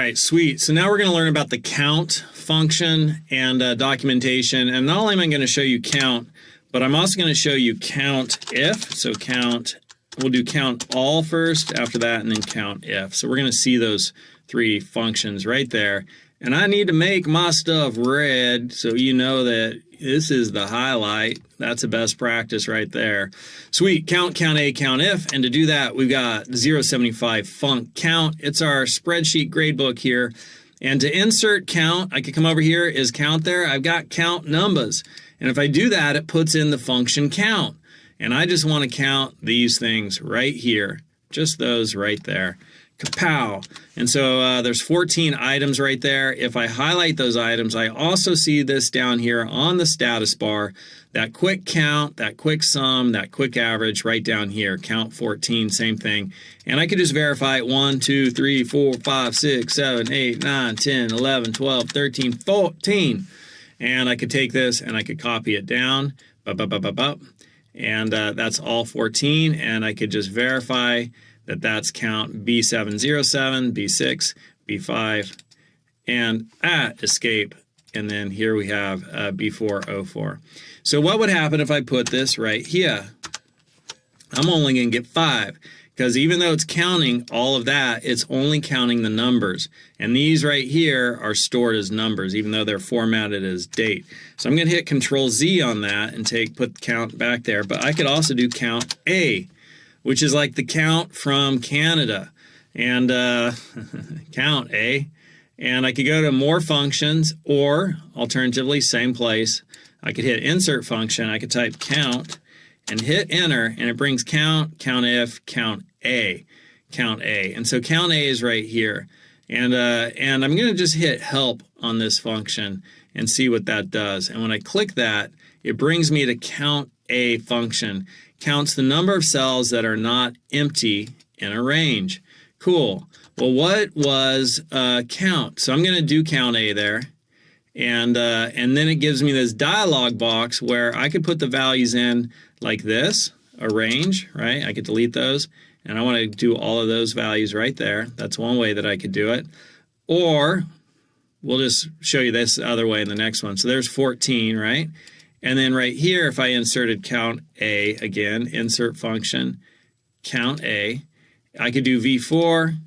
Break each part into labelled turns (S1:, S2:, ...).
S1: right, sweet. So now we're going to learn about the count function and documentation. And not only am I going to show you count, but I'm also going to show you count if. So count, we'll do count all first, after that, and then count if. So we're going to see those three functions right there. And I need to make my stuff red so you know that this is the highlight. That's the best practice right there. Sweet. Count, count A, count if. And to do that, we've got 075 func count. It's our spreadsheet gradebook here. And to insert count, I could come over here. Is count there? I've got count numbers. And if I do that, it puts in the function count. And I just want to count these things right here. Just those right there. Kapow. And so there's 14 items right there. If I highlight those items, I also see this down here on the status bar, that quick count, that quick sum, that quick average right down here. Count 14, same thing. And I could just verify 1, 2, 3, 4, 5, 6, 7, 8, 9, 10, 11, 12, 13, 14. And I could take this and I could copy it down. And that's all 14. And I could just verify that that's count B707, B6, B5, and escape. And then here we have B404. So what would happen if I put this right here? I'm only going to get 5, because even though it's counting all of that, it's only counting the numbers. And these right here are stored as numbers, even though they're formatted as date. So I'm going to hit Control Z on that and put count back there. But I could also do count A, which is like the count from Canada, and count A. And I could go to more functions, or alternatively, same place. I could hit insert function. I could type count and hit enter, and it brings count, count if, count A, count A. And so count A is right here. And I'm going to just hit help on this function and see what that does. And when I click that, it brings me to count A function. Counts the number of cells that are not empty in a range. Cool. Well, what was count? So I'm going to do count A there. And then it gives me this dialog box where I could put the values in like this, a range, right? I could delete those. And I want to do all of those values right there. That's one way that I could do it. Or we'll just show you this other way in the next one. So there's 14, right? And then right here, if I inserted count A again, insert function, count A, I could do V4,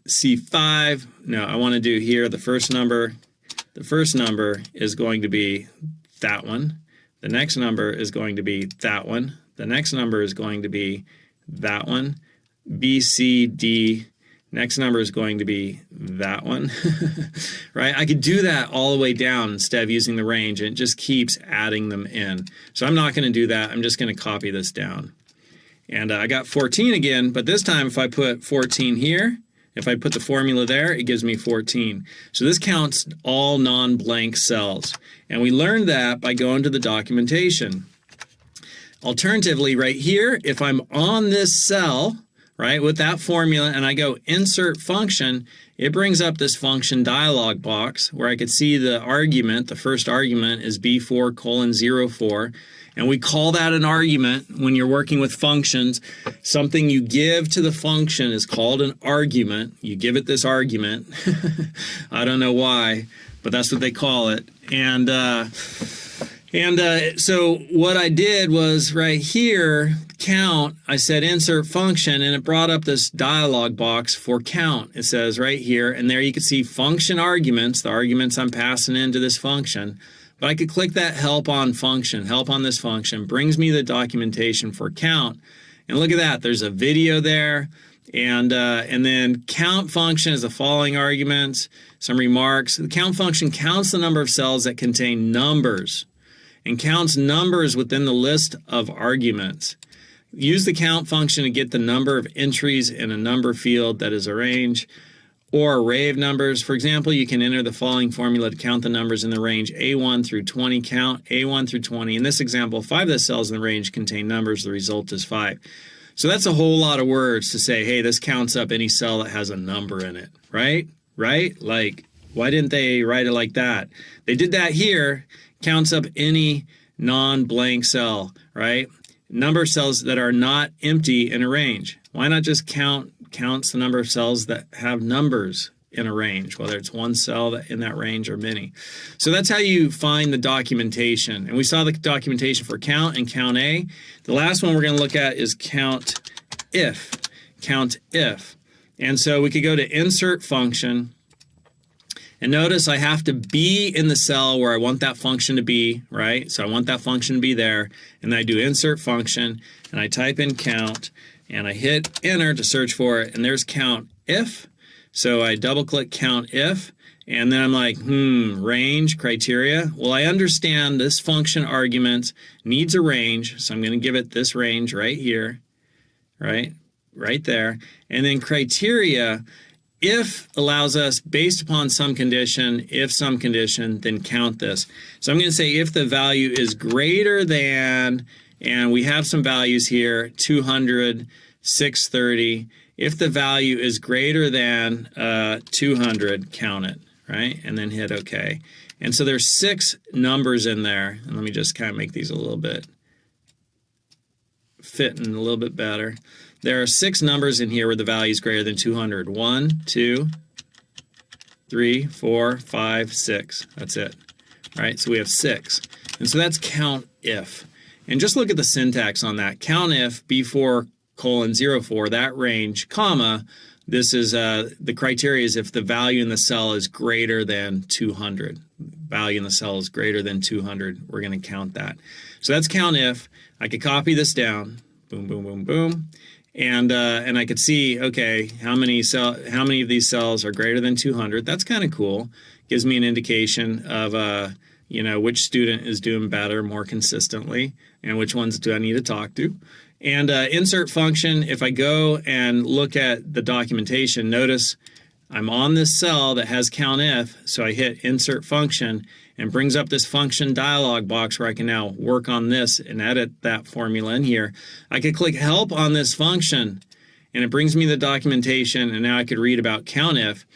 S1: C5. No, I want to do here the first number. The first number is going to be that one. The next number is going to be that one. The next number is going to be that one. B, C, D. Next number is going to be that one, right? I could do that all the way down instead of using the range, and it just keeps adding them in. So I'm not going to do that. I'm just going to copy this down. And I got 14 again, but this time if I put 14 here, if I put the formula there, it gives me 14. So this counts all non-blank cells. And we learned that by going to the documentation. Alternatively, right here, if I'm on this cell, right, with that formula, and I go insert function, it brings up this function dialog box where I could see the argument. The first argument is B4:04, and we call that an argument when you're working with functions. Something you give to the function is called an argument. You give it this argument. I don't know why, but that's what they call it. So what I did was right here, count, I said insert function, and it brought up this dialog box for count. It says right here, and there you can see function arguments, the arguments I'm passing into this function. But I could click that help on function, help on this function, brings me the documentation for count. And look at that, there's a video there. And then count function is the following arguments, some remarks. The count function counts the number of cells that contain numbers and counts numbers within the list of arguments. Use the count function to get the number of entries in a number field that is a range or array of numbers. For example, you can enter the following formula to count the numbers in the range A1 through 20. Count A1 through 20. In this example, 5 of the cells in the range contain numbers. The result is 5. So that's a whole lot of words to say, hey, this counts up any cell that has a number in it, right? Right? Like, why didn't they write it like that? They did that here. Counts up any non-blank cell, right? Number of cells that are not empty in a range. Why not just count counts the number of cells that have numbers in a range, whether it's one cell in that range or many. So that's how you find the documentation. And we saw the documentation for count and count A. The last one we're going to look at is count if. Count if. And so we could go to insert function. And notice I have to be in the cell where I want that function to be, right? So I want that function to be there. And then I do insert function, and I type in count, and I hit enter to search for it. And there's count if. So I double click count if, and then I'm like, range, criteria. Well, I understand this function argument needs a range, so I'm going to give it this range right here, right there. And then criteria, if allows us, based upon some condition, if some condition, then count this. So I'm going to say if the value is greater than, and we have some values here, 200, 630. If the value is greater than 200, count it, right? And then hit OK. And so there's 6 numbers in there. And let me just kind of make these a little bit fitting a little bit better. There are 6 numbers in here where the value is greater than 200. 1, 2, 3, 4, 5, 6. That's it. All right, so we have 6. And so that's count if. And just look at the syntax on that. Count if before colon 04, that range, comma, this is the criteria is if the value in the cell is greater than 200. Value in the cell is greater than 200. We're going to count that. So that's count if. I could copy this down. Boom, boom, boom, boom. And I could see, okay, how many of these cells are greater than 200. That's kind of cool. Gives me an indication of which student is doing better more consistently and which ones do I need to talk to. And insert function, if I go and look at the documentation, notice I'm on this cell that has count if, so I hit insert function and brings up this function dialog box where I can now work on this and edit that formula in here. I could click help on this function and it brings me the documentation, and now I could read about count if.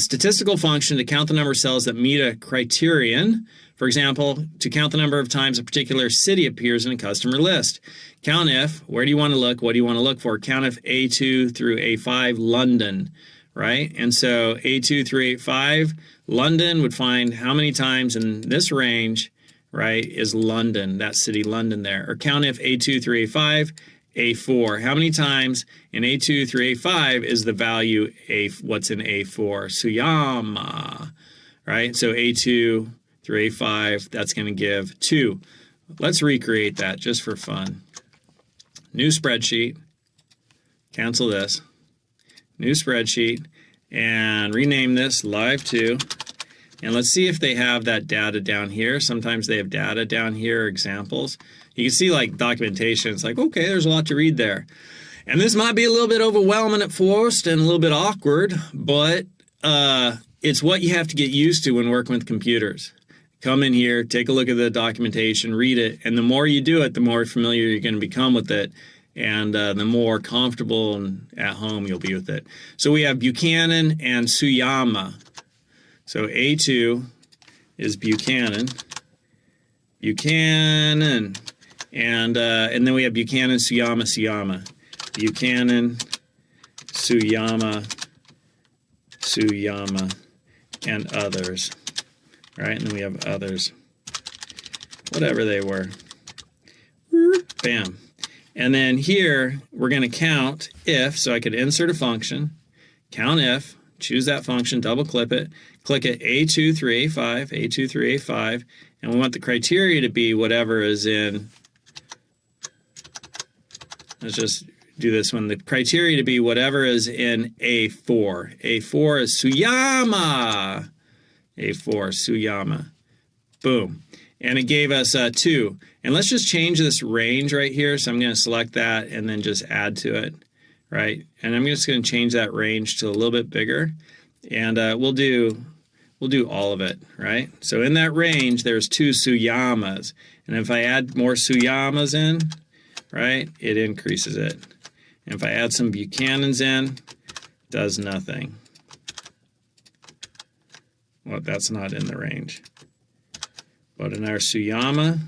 S1: Statistical function to count the number of cells that meet a criterion. For example, to count the number of times a particular city appears in a customer list. Count if, where do you want to look? What do you want to look for? Count if A2 through A5, London, right? And so A2 through A5, London would find how many times in this range, right, is London, that city London there. Or count if A2 through A5, A4. How many times in A2 through A5 is the value what's in A4? Suyama, right? So A2 through A5, that's going to give 2. Let's recreate that just for fun. New spreadsheet, cancel this, new spreadsheet, and rename this Live 2. And let's see if they have that data down here. Sometimes they have data down here, examples. You can see like documentation. It's like, okay, there's a lot to read there. And this might be a little bit overwhelming at first and a little bit awkward, but it's what you have to get used to when working with computers. Come in here, take a look at the documentation, read it, and the more you do it, the more familiar you're going to become with it, and the more comfortable and at home you'll be with it. So we have Buchanan and Suyama. So A2 is Buchanan, and then we have Buchanan, Suyama, Buchanan, Suyama, and others. Right, and then we have others, whatever they were. Bam. And then here, we're going to count if, so I could insert a function, count if, choose that function, double click it A2 through A5, A2 through A5, and we want the criteria to be whatever is in, let's just do this one, the criteria to be whatever is in A4. A4 is Suyama. A4, Suyama. Boom. And it gave us 2. And let's just change this range right here. So I'm going to select that and then just add to it, right? And I'm just going to change that range to a little bit bigger. And we'll do all of it, right? So in that range, there's 2 Suyamas. And if I add more Suyamas in, right, it increases it. And if I add some Buchanans in, it does nothing. Well, that's not in the range. But in our Suyama,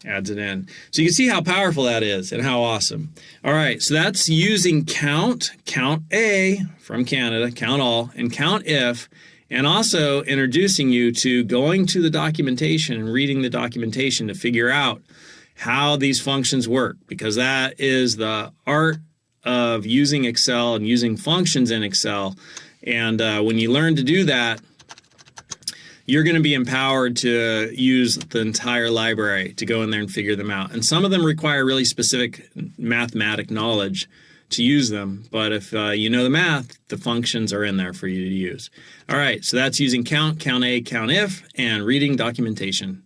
S1: adds it in. So you can see how powerful that is and how awesome. All right, so that's using count, count A from Canada, count all, and count if, and also introducing you to going to the documentation and reading the documentation to figure out how these functions work, because that is the art of using Excel and using functions in Excel. And when you learn to do that, you're going to be empowered to use the entire library to go in there and figure them out. And some of them require really specific mathematic knowledge to use them. But if you know the math, the functions are in there for you to use. All right, so that's using count, count A, count if, and reading documentation.